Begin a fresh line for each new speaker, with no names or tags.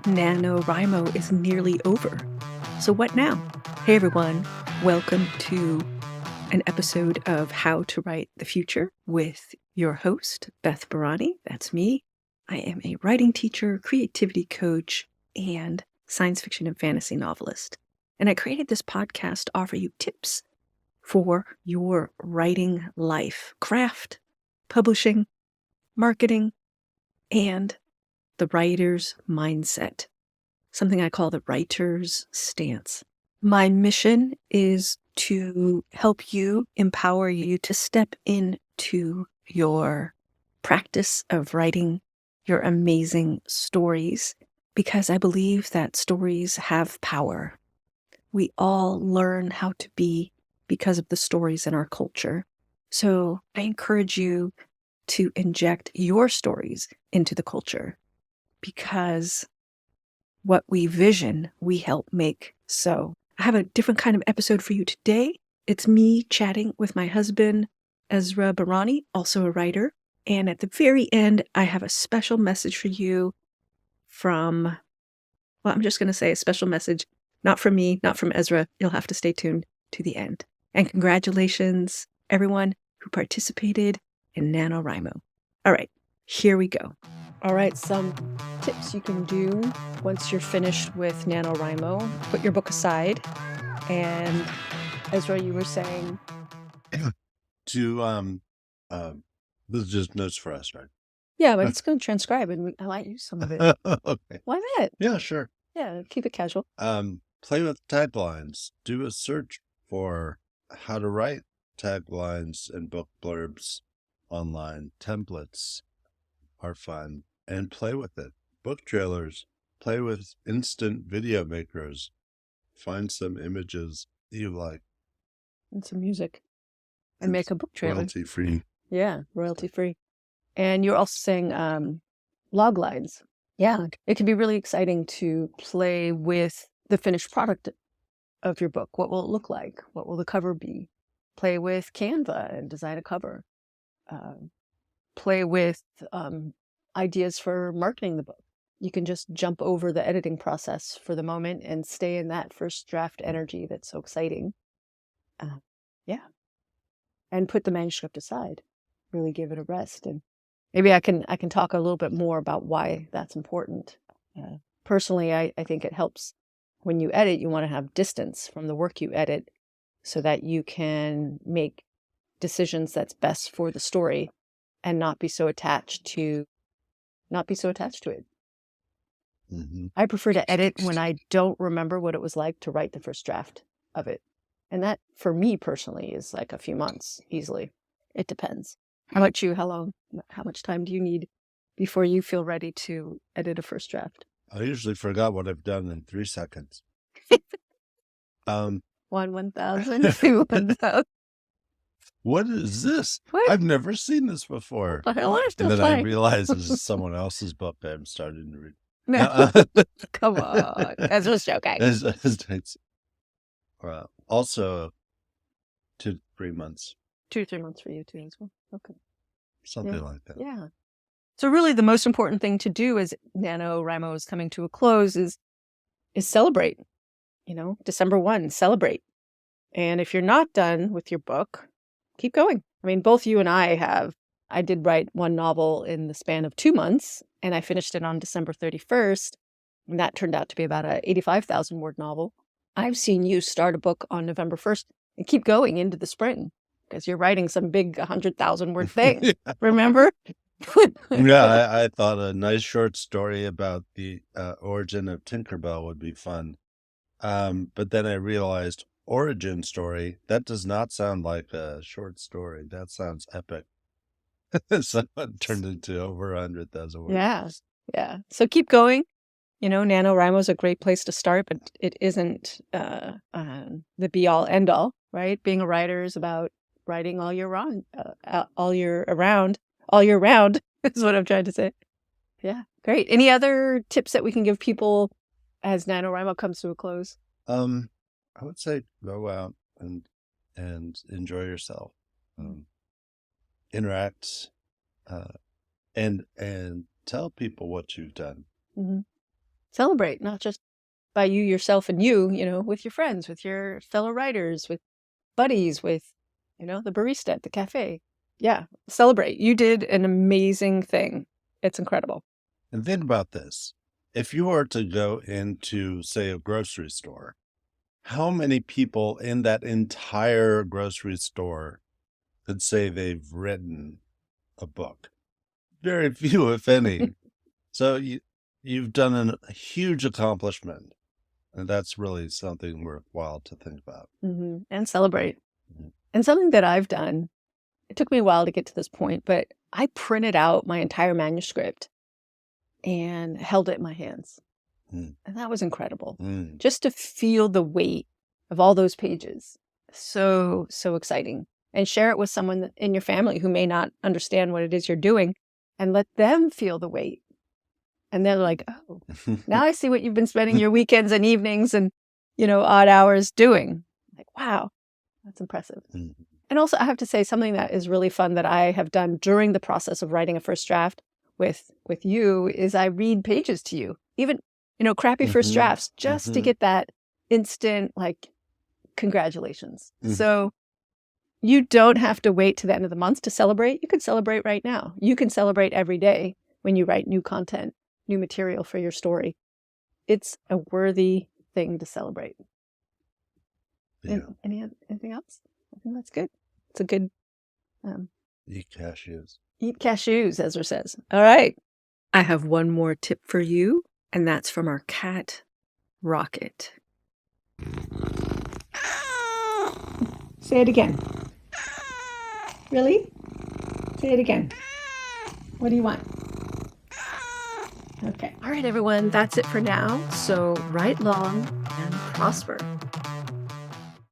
NaNoWriMo is nearly over. So what now? Hey everyone, welcome to an episode of How to Write the Future with your host, Beth Barany. That's me. I am a writing teacher, creativity coach, and science fiction and fantasy novelist. And I created this podcast to offer you tips for your writing life, craft, publishing, marketing, and the writer's mindset, something I call the writer's stance. My mission is to help you, empower you to step into your practice of writing your amazing stories, because I believe that stories have power. We all learn how to be because of the stories in our culture. So I encourage you to inject your stories into the culture, because what we vision, we help make. So I have a different kind of episode for you today. It's me chatting with my husband, Ezra Barany, also a writer. And at the very end, I have a special message for you from, well, I'm just going to say a special message, not from me, not from Ezra. You'll have to stay tuned to the end. And congratulations, everyone who participated in NaNoWriMo. All right, here we go. All right, some tips you can do once you're finished with NaNoWriMo. Put your book aside. And Ezra, you were saying?
To this is just notes for us, right?
Yeah, but it's going to transcribe and I might use some of it.
Okay.
Why not?
Yeah, sure.
Yeah, keep it casual.
Play with taglines. Do a search for how to write taglines and book blurbs online. Templates are fun, and play with it. Book trailers. Play with instant video makers. Find some images you like.
And some music. And make a book trailer.
Royalty free.
Yeah, royalty free. And you're also saying log lines. Yeah, it can be really exciting to play with the finished product of your book. What will it look like? What will the cover be? Play with Canva and design a cover. Play with ideas for marketing the book. You can just jump over the editing process for the moment and stay in that first draft energy that's so exciting. Yeah. And put the manuscript aside. Really give it a rest. And maybe I can talk a little bit more about why that's important. Personally, I think it helps when you edit. You want to have distance from the work you edit so that you can make decisions that's best for the story and not be so attached to it.
Mm-hmm.
I prefer to edit when I don't remember what it was like to write the first draft of it. And that, for me personally, is like a few months, easily. It depends. How about you? How much time do you need before you feel ready to edit a first draft?
I usually forgot what I've done in 3 seconds.
1,000, 2,000.
What is this?
What?
I've never seen this before.
What the hell?
And then I realized this is someone else's book I'm starting to read.
No. Come on. That's just joking.
Also, 2 to 3 months.
2 to 3 months for you too as well. Okay.
Something like that.
Yeah. So really the most important thing to do as NaNoWriMo is coming to a close is celebrate. December 1, celebrate. And if you're not done with your book, keep going. I mean, both you and I did write one novel in the span of 2 months, and I finished it on December 31st. And that turned out to be about a 85,000 word novel. I've seen you start a book on November 1st and keep going into the spring because you're writing some big 100,000 word thing. Yeah. Remember?
Yeah, I thought a nice short story about the origin of Tinkerbell would be fun. But then I realized origin story, that does not sound like a short story. That sounds epic. So it turned into over 100,000 words.
Yeah. So keep going. NaNoWriMo is a great place to start, but it isn't the be-all, end-all, right? Being a writer is about writing all year round is what I'm trying to say. Yeah, great. Any other tips that we can give people as NaNoWriMo comes to a close?
I would say go out and enjoy yourself. Interact, and tell people what you've done.
Mm-hmm. Celebrate, not just by you, yourself, and you know, with your friends, with your fellow writers, with buddies, with, you know, the barista at the cafe. Yeah, celebrate. You did an amazing thing. It's incredible.
And think about this. If you were to go into, say, a grocery store, how many people in that entire grocery store could say they've written a book? Very few, if any. So you've done a huge accomplishment, and that's really something worthwhile to think about.
Mm-hmm. And celebrate. Mm-hmm. And something that I've done, it took me a while to get to this point, but I printed out my entire manuscript and held it in my hands. And that was incredible. Just to feel the weight of all those pages. So exciting. And share it with someone in your family who may not understand what it is you're doing, and let them feel the weight. And they're like, oh, now I see what you've been spending your weekends and evenings and, you know, odd hours doing. Like, wow, that's impressive. And also I have to say something that is really fun that I have done during the process of writing a first draft with you is I read pages to you, even, you know, crappy first drafts, just to get that instant, like, congratulations. So you don't have to wait to the end of the month to celebrate. You can celebrate right now. You can celebrate every day when you write new content, new material for your story. It's a worthy thing to celebrate. Yeah. Anything else? I think that's good. It's a good...
Eat cashews.
Eat cashews, Ezra says. All right. I have one more tip for you, and that's from our cat, Rocket. Say it again. Really? Say it again. What do you want? Okay. All right, everyone. That's it for now. So write long and prosper.